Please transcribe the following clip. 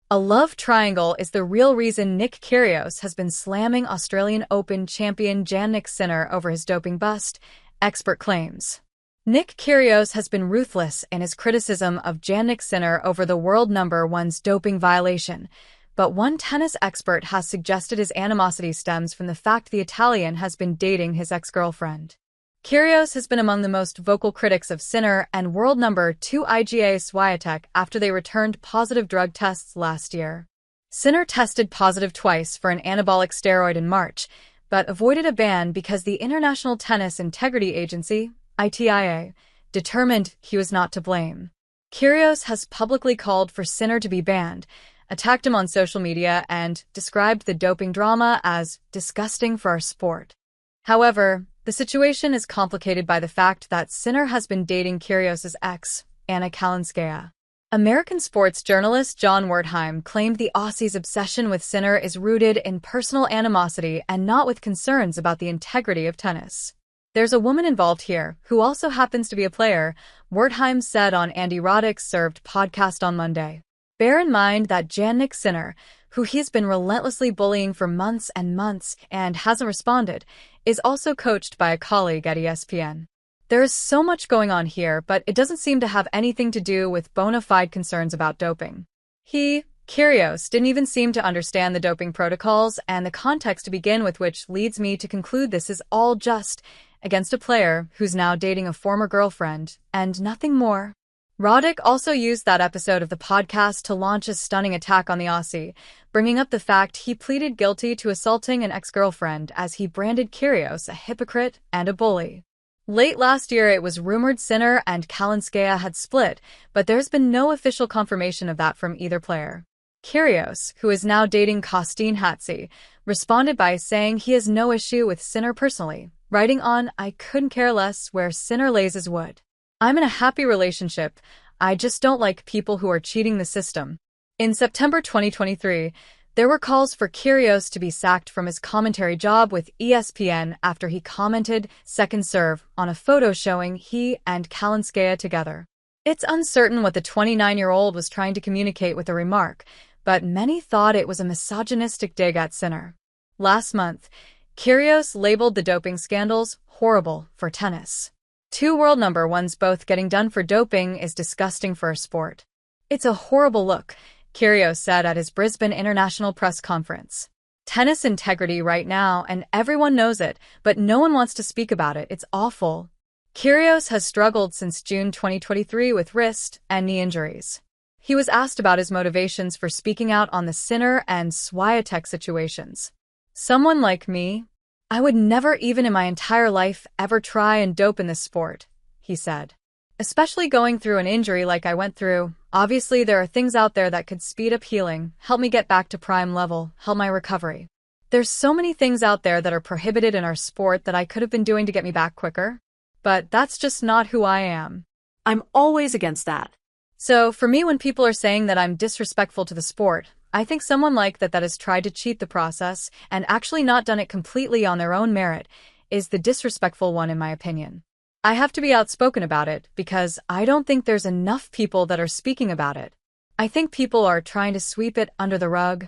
A love triangle is the real reason Nick Kyrgios has been slamming Australian Open champion Jannik Sinner over his doping bust, expert claims. Nick Kyrgios has been ruthless in his criticism of Jannik Sinner over the world number one's doping violation, but one tennis expert has suggested his animosity stems from the fact the Italian has been dating his ex-girlfriend. Kyrgios has been among the most vocal critics of Sinner and world number 2 Iga Swiatek after they returned positive drug tests last year. Sinner tested positive twice for an anabolic steroid in March, but avoided a ban because the International Tennis Integrity Agency, ITIA, determined he was not to blame. Kyrgios has publicly called for Sinner to be banned, attacked him on social media, and described the doping drama as disgusting for our sport. However, the situation is complicated by the fact that Sinner has been dating Kyrgios' ex, Anna Kalinskaya. American sports journalist John Wertheim claimed the Aussie's obsession with Sinner is rooted in personal animosity and not with concerns about the integrity of tennis. There's a woman involved here, who also happens to be a player, Wertheim said on Andy Roddick's Served podcast on Monday. Bear in mind that Jannik Sinner, who he's been relentlessly bullying for months and months and hasn't responded, is also coached by a colleague at ESPN. There is so much going on here, but it doesn't seem to have anything to do with bona fide concerns about doping. Kyrgios, didn't even seem to understand the doping protocols and the context to begin with, which leads me to conclude this is all just against a player who's now dating a former girlfriend, and nothing more. Roddick also used that episode of the podcast to launch a stunning attack on the Aussie, bringing up the fact he pleaded guilty to assaulting an ex-girlfriend as he branded Kyrgios a hypocrite and a bully. Late last year, it was rumored Sinner and Kalinskaya had split, but there's been no official confirmation of that from either player. Kyrgios, who is now dating Kostine Hatzi, responded by saying he has no issue with Sinner personally, writing on "I couldn't care less where Sinner lays his wood. I'm in a happy relationship. I just don't like people who are cheating the system." In September 2023, there were calls for Kyrgios to be sacked from his commentary job with ESPN after he commented second serve on a photo showing he and Kalinskaya together. It's uncertain what the 29-year-old was trying to communicate with the remark, but many thought it was a misogynistic dig at Sinner. Last month, Kyrgios labeled the doping scandals horrible for tennis. Two world number ones both getting done for doping is disgusting for a sport. It's a horrible look, Kyrgios said at his Brisbane International Press Conference. Tennis integrity right now, and everyone knows it, but no one wants to speak about it. It's awful. Kyrgios has struggled since June 2023 with wrist and knee injuries. He was asked about his motivations for speaking out on the Sinner and Swiatek situations. "Someone like me, I would never even in my entire life ever try and dope in this sport," he said. "Especially going through an injury like I went through. Obviously, there are things out there that could speed up healing, help me get back to prime level, help my recovery. There's so many things out there that are prohibited in our sport that I could have been doing to get me back quicker. But that's just not who I am. I'm always against that. So for me, when people are saying that I'm disrespectful to the sport, I think someone like that has tried to cheat the process and actually not done it completely on their own merit is the disrespectful one in my opinion. I have to be outspoken about it because I don't think there's enough people that are speaking about it. I think people are trying to sweep it under the rug.